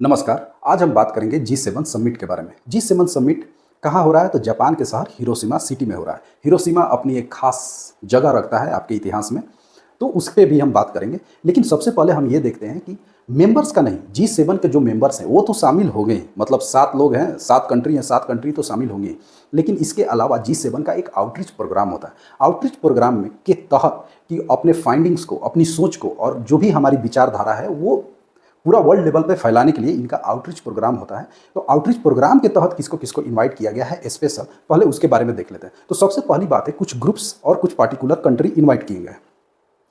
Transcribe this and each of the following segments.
नमस्कार। आज हम बात करेंगे G7 समिट के बारे में। G7 समिट कहाँ हो रहा है? तो जापान के शहर हिरोशिमा सिटी में हो रहा है। हिरोशिमा अपनी एक खास जगह रखता है आपके इतिहास में, तो उस पे भी हम बात करेंगे। लेकिन सबसे पहले हम ये देखते हैं कि मेंबर्स का नहीं, G7 के जो मेंबर्स हैं वो तो शामिल हो गए, मतलब 7 लोग हैं, 7 कंट्री हैं, 7 कंट्री तो शामिल होंगे। लेकिन इसके अलावा G7 का एक आउटरीच प्रोग्राम होता है। आउटरीच प्रोग्राम में के तहत कि अपने फाइंडिंग्स को, अपनी सोच को और जो भी हमारी विचारधारा है वो पूरा वर्ल्ड लेवल पे फैलाने के लिए इनका आउटरीच प्रोग्राम होता है। तो आउटरीच प्रोग्राम के तहत किसको किसको इनवाइट किया गया है स्पेशल, पहले उसके बारे में देख लेते हैं। तो सबसे पहली बात है, कुछ ग्रुप्स और कुछ पार्टिकुलर कंट्री इनवाइट किए गए हैं।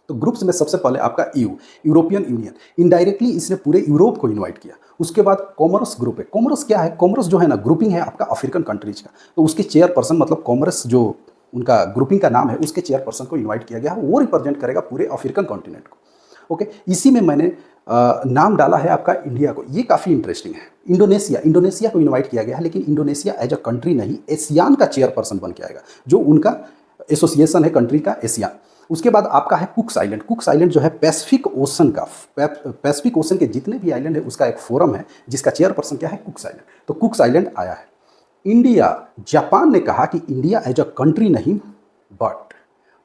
तो ग्रुप्स में सबसे पहले आपका यूरोपियन यूनियन, इनडायरेक्टली इसने पूरे यूरोप को इनवाइट किया। उसके बाद कॉमर्स ग्रुप है। कॉमर्स क्या है? कॉमर्स जो है ना, ग्रुपिंग है आपका अफ्रीकन कंट्रीज का। तो उसके चेयरपर्सन, मतलब कॉमर्स जो उनका ग्रुपिंग का नाम है, उसके चेयरपर्सन को इन्वाइट किया गया है। वो रिप्रेजेंट करेगा पूरे अफ्रीकन कॉन्टिनेंट को। ओके, इसी में मैंने नाम डाला है आपका इंडिया को। ये काफ़ी इंटरेस्टिंग है। इंडोनेशिया को इनवाइट किया गया है, लेकिन इंडोनेशिया एज अ कंट्री नहीं, एशियान का चेयरपर्सन बन के आएगा, जो उनका एसोसिएशन है कंट्री का, एशियान। उसके बाद आपका है कुक्स आइलैंड। कुक्स आइलैंड जो है पैसिफिक ओशन का, पैसिफिक ओशन के जितने भी आइलैंड है उसका एक फोरम है, जिसका चेयरपर्सन क्या है? कुक्स आइलैंड। तो कुक्स आइलैंड आया है। इंडिया, जापान ने कहा कि इंडिया एज अ कंट्री नहीं, बट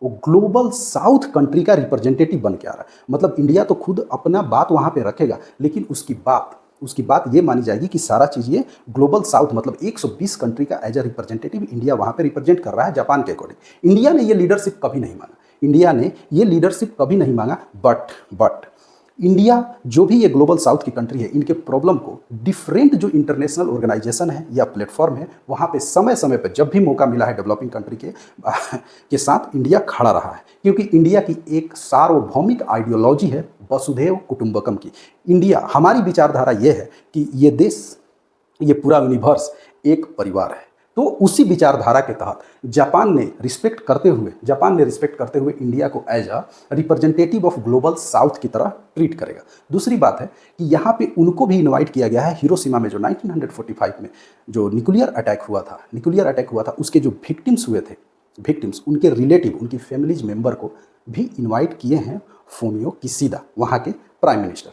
वो ग्लोबल साउथ कंट्री का रिप्रेजेंटेटिव बन के आ रहा है। मतलब इंडिया तो खुद अपना बात वहाँ पे रखेगा, लेकिन उसकी बात ये मानी जाएगी कि सारा चीज़ ये ग्लोबल साउथ, मतलब 120 कंट्री का एज अ रिप्रेजेंटेटिव इंडिया वहाँ पे रिप्रेजेंट कर रहा है जापान के अकॉर्डिंग। इंडिया ने ये लीडरशिप कभी नहीं मांगा, बट इंडिया, जो भी ये ग्लोबल साउथ की कंट्री है, इनके प्रॉब्लम को डिफरेंट जो इंटरनेशनल ऑर्गेनाइजेशन है या प्लेटफॉर्म है, वहाँ पे समय समय पे जब भी मौका मिला है डेवलपिंग कंट्री के साथ इंडिया खड़ा रहा है। क्योंकि इंडिया की एक सार्वभौमिक आइडियोलॉजी है वसुधैव कुटुंबकम की। इंडिया, हमारी विचारधारा ये है कि ये देश, ये पूरा यूनिवर्स एक परिवार है। तो उसी विचारधारा के तहत जापान ने रिस्पेक्ट करते हुए इंडिया को as a representative of global south की तरह ट्रीट करेगा। दूसरी बात है कि यहाँ पे उनको भी इनवाइट किया गया है। हिरोशिमा में जो 1945 में जो न्यूक्लियर अटैक हुआ था, उसके जो विक्टिम्स उनके रिलेटिव, उनकी फैमिलीज मेंबर को भी इन्वाइट किए हैं फोमियो किशिदा, वहाँ के प्राइम मिनिस्टर।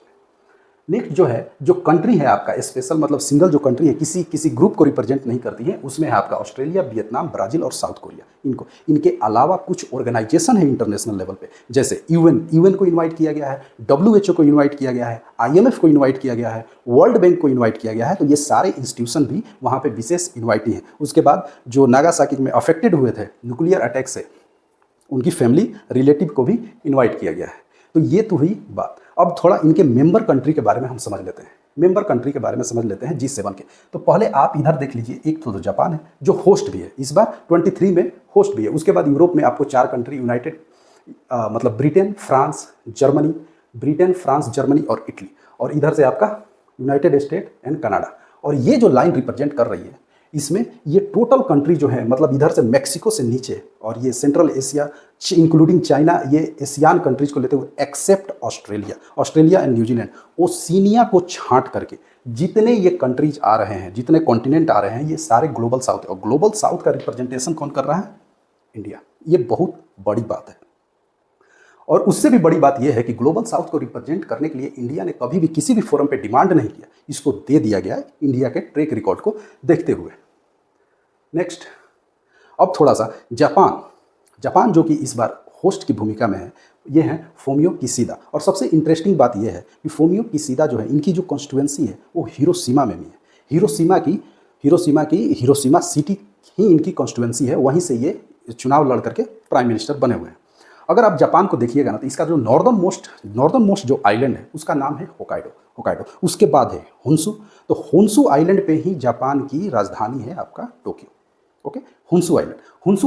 नेक्स्ट जो है, जो कंट्री है आपका स्पेशल, मतलब सिंगल जो कंट्री है, किसी ग्रुप को रिप्रेजेंट नहीं करती है, उसमें है आपका ऑस्ट्रेलिया, वियतनाम, ब्राजील और साउथ कोरिया। इनके अलावा कुछ ऑर्गेनाइजेशन है इंटरनेशनल लेवल पे, जैसे यूएन को इनवाइट किया गया है, WHO को इनवाइट किया गया है, IMF को इनवाइट किया गया है, वर्ल्ड बैंक को इनवाइट किया गया है। तो ये सारे इंस्टीट्यूशन भी वहाँ पे विशेष इन्वाइटी हैं। उसके बाद जो नागासाकी में अफेक्टेड हुए थे न्यूक्लियर अटैक से, उनकी फैमिली रिलेटिव को भी इनवाइट किया गया है। तो ये तो हुई बात। अब थोड़ा इनके मेंबर कंट्री के बारे में हम समझ लेते हैं G7 के। तो पहले आप इधर देख लीजिए, एक तो जापान है जो होस्ट भी है, इस बार 23 में होस्ट भी है। उसके बाद यूरोप में आपको 4 कंट्री मतलब ब्रिटेन, फ्रांस, जर्मनी और इटली, और इधर से आपका यूनाइटेड स्टेट एंड कनाडा। और ये जो लाइन रिप्रेजेंट कर रही है, इसमें ये टोटल कंट्री जो है, मतलब इधर से मैक्सिको से नीचे और ये सेंट्रल एशिया इंक्लूडिंग चाइना, ये एशियान कंट्रीज को लेते हुए एक्सेप्ट ऑस्ट्रेलिया एंड न्यूजीलैंड, ओशिनिया को छांट करके जितने ये कंट्रीज आ रहे हैं, जितने कॉन्टिनेंट आ रहे हैं, ये सारे ग्लोबल साउथ है। और ग्लोबल साउथ का रिप्रेजेंटेशन कौन कर रहा है? इंडिया। ये बहुत बड़ी बात है। और उससे भी बड़ी बात यह है कि ग्लोबल साउथ को रिप्रेजेंट करने के लिए इंडिया ने कभी भी किसी भी फोरम पे डिमांड नहीं किया, इसको दे दिया गया है इंडिया के ट्रैक रिकॉर्ड को देखते हुए। नेक्स्ट, अब थोड़ा सा जापान जो कि इस बार होस्ट की भूमिका में है, ये है फोमियो किशिदा। और सबसे इंटरेस्टिंग बात यह है कि फोमियो किशिदा जो है, इनकी जो कॉन्स्टिट्यूएंसी है वो हिरोशिमा में भी है। हिरोशिमा सिटी ही इनकी कॉन्स्टिट्यूएंसी है, वहीं से ये चुनाव लड़ करके प्राइम मिनिस्टर बने हुए हैं। अगर आप जापान को देखिएगा ना, तो इसका जो नॉर्दर्न मोस्ट जो आइलैंड है उसका नाम है होकाइडो। उसके बाद है होन्शु। तो होन्शु आइलैंड पे ही जापान की राजधानी है आपका टोक्यो। ओके, होन्शु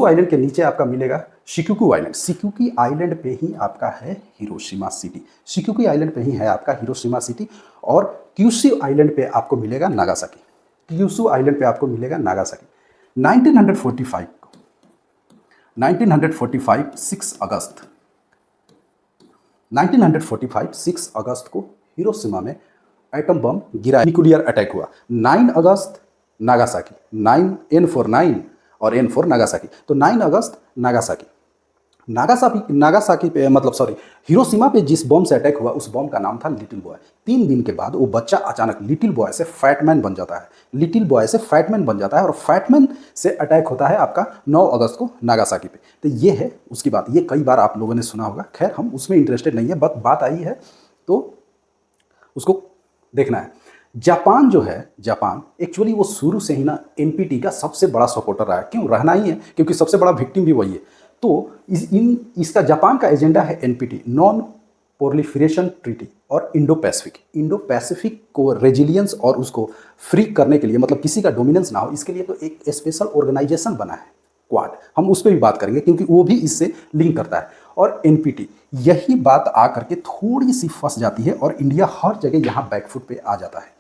आइलैंड के नीचे आपका मिलेगा शिक्युकु आइलैंड पे ही आपका है हिरोशिमा सिटी। और क्यूशु आइलैंड पे आपको मिलेगा नागासाकी। 6 अगस्त को हिरोशिमा में एटम बम गिरा, न्यूक्लियर अटैक हुआ। 9 अगस्त नागासाकी, 9 N for 9 और N for नागासाकी। तो 9 अगस्त नागासाकी, नागासाकी पे मतलब सॉरी हिरोशिमा पे जिस बॉम्ब से अटैक हुआ उस बॉम्ब का नाम था लिटिल बॉय। 3 दिन के बाद वो बच्चा अचानक लिटिल बॉय से फैटमैन बन जाता है। लिटिल बॉय से फैटमैन बन जाता है और फैटमैन से अटैक होता है आपका 9 अगस्त को नागासाकी पे। तो ये है उसकी बात। ये कई बार आप लोगों ने सुना होगा, खैर हम उसमें इंटरेस्टेड नहीं है, बट बात आई है तो उसको देखना है। जापान जो है, जापान एक्चुअली वो शुरू से ही ना एनपीटी का सबसे बड़ा सपोर्टर रहा है। क्यों रहना ही है, क्योंकि सबसे बड़ा विक्टिम भी वही है। तो इसका जापान का एजेंडा है एनपीटी, नॉन प्रोलिफरेशन ट्रीटी, और इंडो पैसिफिक को रेजिलियंस और उसको फ्री करने के लिए, मतलब किसी का डोमिनेंस ना हो, इसके लिए तो एक स्पेशल ऑर्गेनाइजेशन बना है क्वाड। हम उस पर भी बात करेंगे क्योंकि वो भी इससे लिंक करता है। और एनपीटी, यही बात आकर के थोड़ी सी फंस जाती है और इंडिया हर जगह यहाँ बैकफुट पे आ जाता है।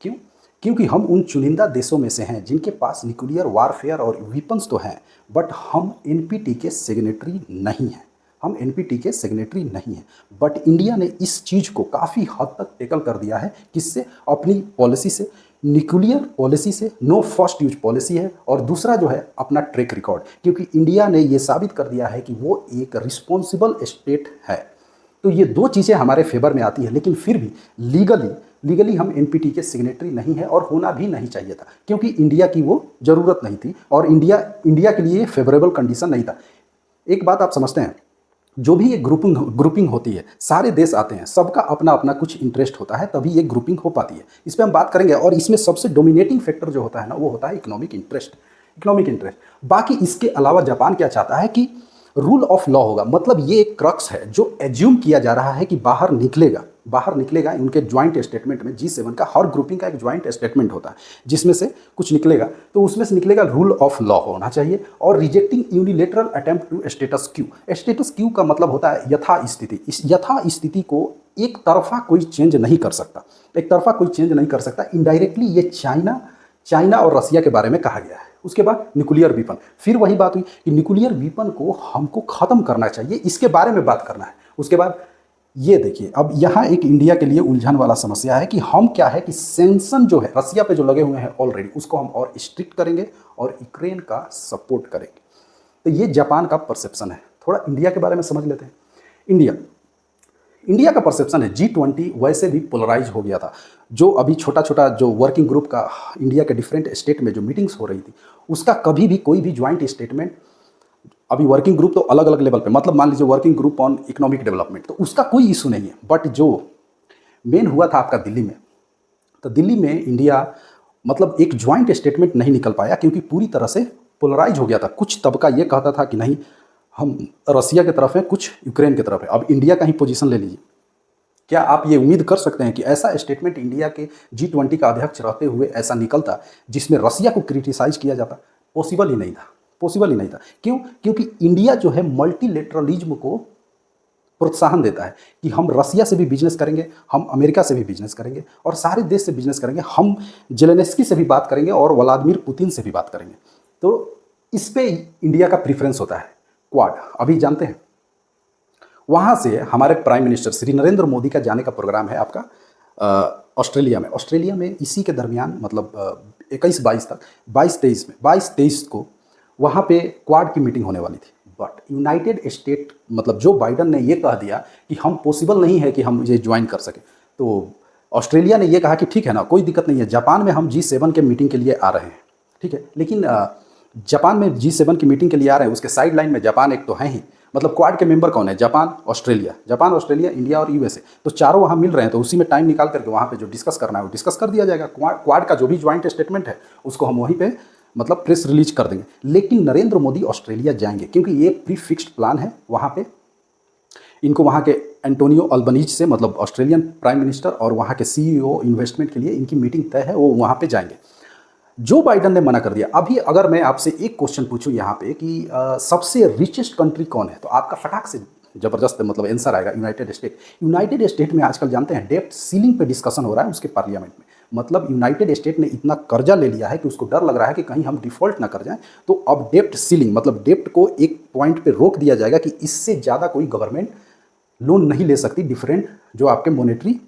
क्यों? क्योंकि हम उन चुनिंदा देशों में से हैं जिनके पास न्यूक्लियर वारफेयर और वेपन्स तो हैं, बट हम एनपीटी के सिग्नेटरी नहीं हैं। हम एनपीटी के सिग्नेटरी नहीं हैं। बट इंडिया ने इस चीज़ को काफ़ी हद तक टेकल कर दिया है। किससे? अपनी पॉलिसी से, न्यूक्लियर पॉलिसी से, नो फर्स्ट यूज पॉलिसी है, और दूसरा जो है अपना ट्रैक रिकॉर्ड, क्योंकि इंडिया ने ये साबित कर दिया है कि वो एक रिस्पॉन्सिबल स्टेट है। तो ये 2 चीज़ें हमारे फेवर में आती है, लेकिन फिर भी लीगली हम एनपीटी के सिग्नेटरी नहीं है और होना भी नहीं चाहिए था, क्योंकि इंडिया की वो ज़रूरत नहीं थी और इंडिया के लिए फेवरेबल कंडीशन नहीं था। एक बात आप समझते हैं, जो भी एक ग्रुपिंग होती है, सारे देश आते हैं, सबका अपना अपना कुछ इंटरेस्ट होता है, तभी ये ग्रुपिंग हो पाती है। इस पर हम बात करेंगे। और इसमें सबसे डोमिनेटिंग फैक्टर जो होता है ना, वो होता है इकोनॉमिक इंटरेस्ट। बाकी इसके अलावा जापान क्या चाहता है कि रूल ऑफ लॉ होगा। मतलब ये एक क्रक्स है जो एज्यूम किया जा रहा है कि बाहर निकलेगा। उनके ज्वाइंट स्टेटमेंट में G7 का हर ग्रुपिंग का एक ज्वाइंट स्टेटमेंट होता है, जिसमें से कुछ निकलेगा, तो उसमें से निकलेगा रूल ऑफ लॉ होना चाहिए, और rejecting unilateral attempt to status quo मतलब होता है यथा स्थिति। इस यथा स्थिति को एक तरफा कोई चेंज नहीं कर सकता। इनडायरेक्टली ये चाइना और रसिया के बारे में कहा गया है। उसके बाद न्यूक्लियर वीपन, फिर वही बात हुई कि न्यूक्लियर वीपन को हमको ख़त्म करना चाहिए, इसके बारे में बात करना है। उसके बाद ये देखिए, अब यहाँ एक इंडिया के लिए उलझन वाला समस्या है कि हम क्या है कि सेंक्शन जो है रसिया पे जो लगे हुए हैं ऑलरेडी, उसको हम और स्ट्रिक्ट करेंगे और यूक्रेन का सपोर्ट करेंगे। तो ये जापान का परसेप्शन है। थोड़ा इंडिया के बारे में समझ लेते हैं। इंडिया का परसेप्शन है, G20 वैसे भी पोलराइज हो गया था। जो अभी छोटा जो वर्किंग ग्रुप का इंडिया के डिफरेंट स्टेट में जो मीटिंग्स हो रही थी, उसका कभी भी कोई भी ज्वाइंट स्टेटमेंट, अभी वर्किंग ग्रुप तो अलग अलग लेवल पे, मतलब मान लीजिए working group on economic development, तो उसका कोई इशू नहीं है। बट जो मेन हुआ था आपका दिल्ली में, तो दिल्ली में इंडिया मतलब एक ज्वाइंट स्टेटमेंट नहीं निकल पाया, क्योंकि पूरी तरह से पोलराइज हो गया था। कुछ तबका ये कहता था कि नहीं, हम रसिया की तरफ हैं, कुछ यूक्रेन की तरफ है। अब इंडिया का ही पोजीशन ले लीजिए। क्या आप ये उम्मीद कर सकते हैं कि ऐसा स्टेटमेंट इंडिया के G20 का अध्यक्ष रहते हुए ऐसा निकलता जिसमें रसिया को क्रिटिसाइज किया जाता? पॉसिबल ही नहीं था। क्यों? क्योंकि इंडिया जो है मल्टीलेटरलिज्म को प्रोत्साहन देता है कि हम रसिया से भी बिजनेस करेंगे, हम अमेरिका से भी बिजनेस करेंगे, और सारे देश से बिजनेस करेंगे। हम जेलेंस्की से भी बात करेंगे और व्लादिमीर पुतिन से भी बात करेंगे। तो इस पे इंडिया का प्रीफरेंस होता है। क्वाड अभी जानते हैं, वहाँ से हमारे प्राइम मिनिस्टर श्री नरेंद्र मोदी का जाने का प्रोग्राम है आपका ऑस्ट्रेलिया में इसी के दरमियान, मतलब 21-22 तक, 22-23 को वहाँ पे क्वाड की मीटिंग होने वाली थी। बट यूनाइटेड स्टेट, मतलब जो बाइडन ने ये कह दिया कि हम पॉसिबल नहीं है कि हम ये ज्वाइन कर सकें, तो ऑस्ट्रेलिया ने ये कहा कि ठीक है ना, कोई दिक्कत नहीं है, जापान में हम G7 के मीटिंग के लिए आ रहे हैं, ठीक है। लेकिन जापान में G7 की मीटिंग के लिए आ रहे हैं, उसके साइड लाइन में जापान एक तो है ही। मतलब क्वाड के मेंबर कौन है? जापान, ऑस्ट्रेलिया, इंडिया और यूएसए। तो चारों वहाँ मिल रहे हैं, तो उसी में टाइम निकाल करके वहाँ पे जो डिस्कस करना है वो डिस्कस कर दिया जाएगा। क्वाड का जो भी ज्वाइंट स्टेटमेंट है उसको हम वहीं पे मतलब प्रेस रिलीज कर देंगे। लेकिन नरेंद्र मोदी ऑस्ट्रेलिया जाएंगे, क्योंकि ये प्री फिक्स्ड प्लान है। वहाँ पे इनको वहाँ के एंटोनियो अल्बनीज से, मतलब ऑस्ट्रेलियन प्राइम मिनिस्टर, और वहाँ के CEO इन्वेस्टमेंट के लिए इनकी मीटिंग तय है, वो वहाँ पे जाएंगे। जो बाइडन ने मना कर दिया। अभी अगर मैं आपसे एक क्वेश्चन पूछूं यहाँ पे कि सबसे रिचेस्ट कंट्री कौन है, तो आपका फटाक से जबरदस्त मतलब आंसर आएगा यूनाइटेड स्टेट में आजकल जानते हैं डेप्ट सीलिंग पे डिस्कशन हो रहा है उसके पार्लियामेंट में। मतलब यूनाइटेड स्टेट ने इतना कर्जा ले लिया है कि उसको डर लग रहा है कि कहीं हम डिफॉल्ट ना कर जाएं। तो अब डेप्ट सीलिंग, मतलब डेप्ट को एक पॉइंट पे रोक दिया जाएगा कि इससे ज़्यादा कोई गवर्नमेंट लोन नहीं ले सकती। डिफरेंट जो आपके मॉनेटरी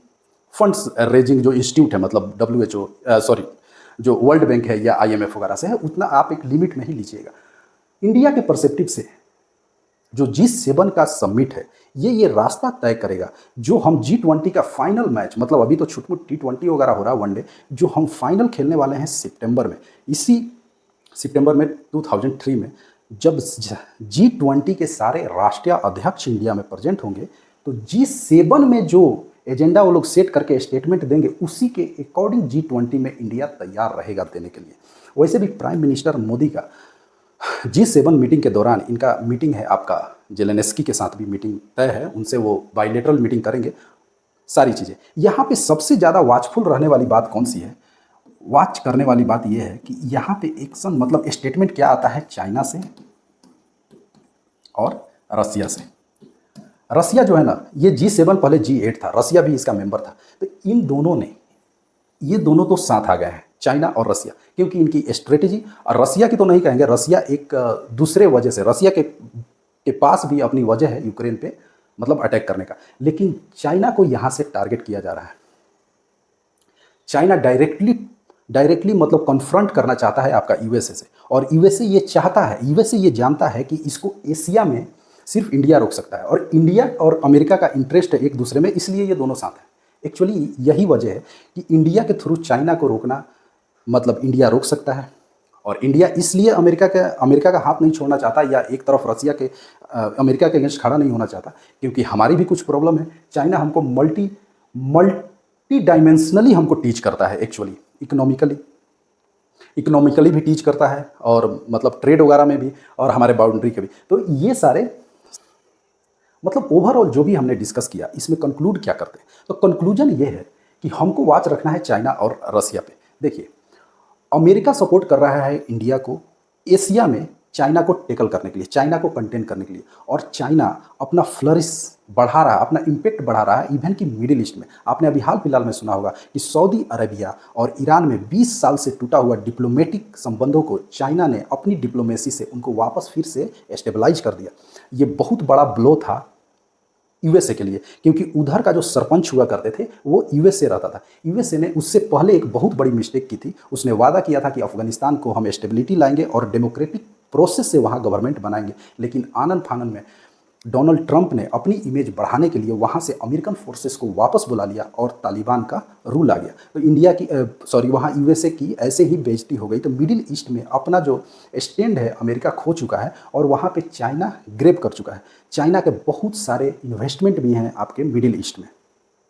फंड्स रेजिंग जो इंस्टीट्यूट है, मतलब WHO जो वर्ल्ड बैंक है या IMF वगैरह से है, उतना आप एक लिमिट में ही लीजिएगा। इंडिया के परस्पेक्टिव से जो G7 का समिट है, ये रास्ता तय करेगा जो हम G20 का फाइनल मैच, मतलब अभी तो छुटमुट T20 वगैरह हो रहा है वनडे, जो हम फाइनल खेलने वाले हैं सितंबर में, इसी सितंबर में 2003 में, जब G20 के सारे राष्ट्रीय अध्यक्ष इंडिया में प्रेजेंट होंगे, तो G7 में जो एजेंडा वो लोग सेट करके स्टेटमेंट देंगे, उसी के अकॉर्डिंग G20 में इंडिया तैयार रहेगा देने के लिए। वैसे भी प्राइम मिनिस्टर मोदी का G7 मीटिंग के दौरान, इनका मीटिंग है आपका जेलेंस्की के साथ भी मीटिंग तय है, उनसे वो बायलेटरल मीटिंग करेंगे, सारी चीज़ें। यहाँ पे सबसे ज़्यादा वॉचफुल रहने वाली बात कौन सी है? वॉच करने वाली बात यह है कि यहाँ पे एक्शन, मतलब स्टेटमेंट क्या आता है चाइना से और रसिया से। रसिया जो है ना, ये G7 पहले G8 था, रसिया भी इसका मेंबर था, तो इन दोनों ने, ये दोनों तो साथ आ गए हैं, चाइना और रसिया, क्योंकि इनकी स्ट्रेटेजी, और रसिया की तो नहीं कहेंगे, रसिया एक दूसरे वजह से, रसिया के पास भी अपनी वजह है यूक्रेन पे मतलब अटैक करने का, लेकिन चाइना को यहाँ से टारगेट किया जा रहा है। चाइना डायरेक्टली मतलब कन्फ्रंट करना चाहता है आपका यूएसए से, और यूएसए ये चाहता है, यूएसए ये जानता है कि इसको एशिया में सिर्फ इंडिया रोक सकता है, और इंडिया और अमेरिका का इंटरेस्ट है एक दूसरे में, इसलिए ये दोनों साथ हैं। एक्चुअली यही वजह है कि इंडिया के थ्रू चाइना को रोकना, मतलब इंडिया रोक सकता है, और इंडिया इसलिए अमेरिका का हाथ नहीं छोड़ना चाहता, या एक तरफ रसिया के अमेरिका के अगेंस्ट खड़ा नहीं होना चाहता, क्योंकि हमारी भी कुछ प्रॉब्लम है। चाइना हमको मल्टी डायमेंशनली हमको टीच करता है, एक्चुअली इकोनॉमिकली भी टीच करता है, और मतलब ट्रेड वगैरह में भी, और हमारे बाउंड्री के भी। तो ये सारे मतलब ओवरऑल जो भी हमने डिस्कस किया, इसमें कंक्लूड क्या करते हैं? तो कंक्लूजन ये है कि हमको वॉच रखना है चाइना और रसिया पे। देखिए, अमेरिका सपोर्ट कर रहा है इंडिया को एशिया में चाइना को टेकल करने के लिए, चाइना को कंटेन करने के लिए, और चाइना अपना फ्लरिश बढ़ा रहा है, अपना इम्पैक्ट बढ़ा रहा है, इवन कि मिडिल ईस्ट में। आपने अभी हाल फिलहाल में सुना होगा कि सऊदी अरेबिया और ईरान में 20 साल से टूटा हुआ डिप्लोमेटिक संबंधों को चाइना ने अपनी डिप्लोमेसी से उनको वापस फिर से स्टेबलाइज कर दिया। ये बहुत बड़ा ब्लो था यूएसए के लिए, क्योंकि उधर का जो सरपंच हुआ करते थे वो यूएसए रहता था। यूएसए ने उससे पहले एक बहुत बड़ी मिस्टेक की थी, उसने वादा किया था कि अफगानिस्तान को हम स्टेबिलिटी लाएंगे और डेमोक्रेटिक प्रोसेस से वहाँ गवर्नमेंट बनाएंगे, लेकिन आनन फानन में डोनाल्ड ट्रंप ने अपनी इमेज बढ़ाने के लिए वहाँ से अमेरिकन फोर्सेस को वापस बुला लिया और तालिबान का रूल आ गया। तो इंडिया की वहाँ यूएसए की ऐसे ही बेइज्जती हो गई। तो मिडिल ईस्ट में अपना जो स्टैंड है अमेरिका खो चुका है, और वहाँ पे चाइना ग्रैब कर चुका है। चाइना के बहुत सारे इन्वेस्टमेंट भी हैं आपके मिडिल ईस्ट में।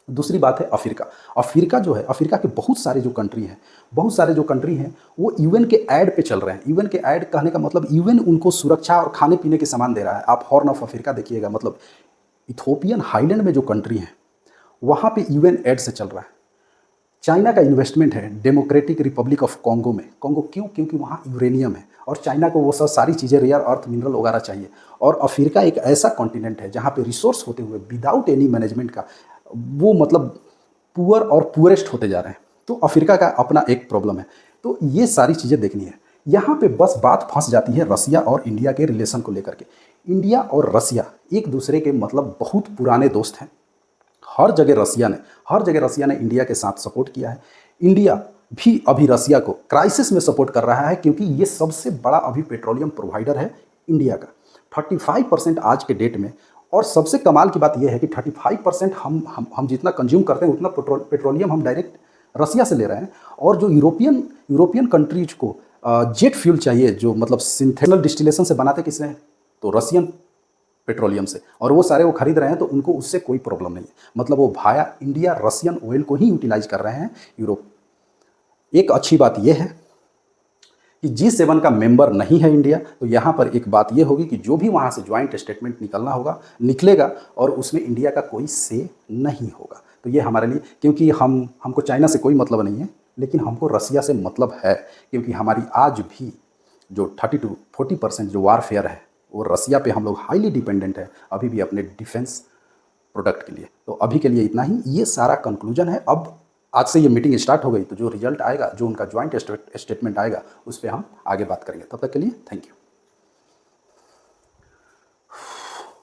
दूसरी बात है अफ्रीका। अफ्रीका जो है, अफ्रीका के बहुत सारे जो कंट्री हैं वो यूएन के ऐड पे चल रहे हैं। यूएन के ऐड कहने का मतलब यूएन उनको सुरक्षा और खाने पीने के सामान दे रहा है। आप हॉर्न ऑफ अफ्रीका देखिएगा, मतलब इथोपियन हाईलैंड में जो कंट्री हैं वहाँ पे यूएन ऐड से चल रहा है। चाइना का इन्वेस्टमेंट है डेमोक्रेटिक रिपब्लिक ऑफ कॉन्गो में। कॉन्गो क्यों? क्योंकि वहाँ यूरेनियम है, और चाइना को वो सब सारी चीज़ें, रेयर अर्थ मिनरल वगैरह चाहिए। और अफ्रीका एक ऐसा कॉन्टिनेंट है जहाँ पे रिसोर्स होते हुए विदाउट एनी मैनेजमेंट का वो मतलब पुअर और पुअरेस्ट होते जा रहे हैं। तो अफ्रीका का अपना एक प्रॉब्लम है। तो ये सारी चीज़ें देखनी है। यहाँ पे बस बात फंस जाती है रसिया और इंडिया के रिलेशन को लेकर के। इंडिया और रसिया एक दूसरे के मतलब बहुत पुराने दोस्त हैं। हर जगह रसिया ने इंडिया के साथ सपोर्ट किया है। इंडिया भी अभी रसिया को क्राइसिस में सपोर्ट कर रहा है, क्योंकि ये सबसे बड़ा अभी पेट्रोलियम प्रोवाइडर है इंडिया का। 35% आज के डेट में। और सबसे कमाल की बात यह है कि 35% हम जितना कंज्यूम करते हैं उतना पेट्रोलियम हम डायरेक्ट रसिया से ले रहे हैं। और जो यूरोपियन कंट्रीज को जेट फ्यूल चाहिए, जो मतलब सिंथेटिक डिस्टिलेशन से बनाते किससे हैं? तो रसियन पेट्रोलियम से, और वो सारे वो खरीद रहे हैं, तो उनको उससे कोई प्रॉब्लम नहीं है। मतलब वो भाया इंडिया रसियन ऑयल को ही यूटिलाइज कर रहे हैं यूरोप। एक अच्छी बात यह है कि G7 का मेंबर नहीं है इंडिया, तो यहाँ पर एक बात ये होगी कि जो भी वहाँ से ज्वाइंट स्टेटमेंट निकलेगा और उसमें इंडिया का कोई से नहीं होगा। तो ये हमारे लिए, क्योंकि हमको चाइना से कोई मतलब नहीं है, लेकिन हमको रसिया से मतलब है, क्योंकि हमारी आज भी जो 30 to 40% जो वारफेयर है वो रसिया पे हम लोग हाईली डिपेंडेंट है अभी भी अपने डिफेंस प्रोडक्ट के लिए। तो अभी के लिए इतना ही, ये सारा कंक्लूजन है। अब आज से ये मीटिंग स्टार्ट हो गई, तो जो रिजल्ट आएगा, जो उनका ज्वाइंट स्टेटमेंट आएगा, उस पर हम आगे बात करेंगे। तब तक के लिए थैंक यू।